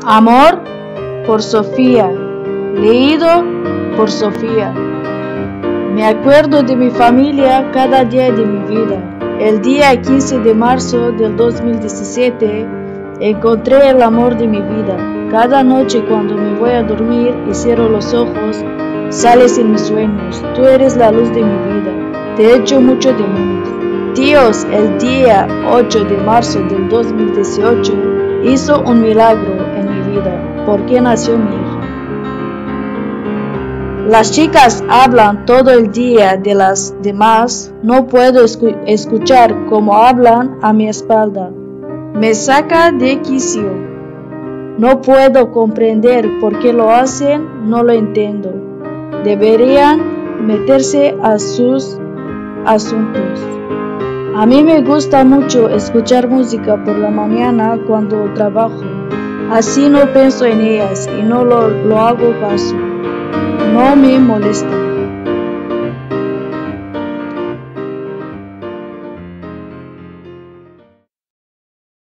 Amor por Sofía, leído por Sofía. Me acuerdo de mi familia cada día de mi vida. El día 15 de marzo del 2017 encontré el amor de mi vida. Cada noche cuando me voy a dormir y cierro los ojos, sales en mis sueños. Tú eres la luz de mi vida. Te echo mucho de menos. Dios, el día 8 de marzo del 2018 hizo un milagro en mi vida, porque nació mi hija. Las chicas hablan todo el día de las demás. No puedo escuchar cómo hablan a mi espalda. Me saca de quicio. No puedo comprender por qué lo hacen, no lo entiendo. Deberían meterse a sus asuntos. A mí me gusta mucho escuchar música por la mañana cuando trabajo. Así no pienso en ellas y no lo hago caso. No me molesta.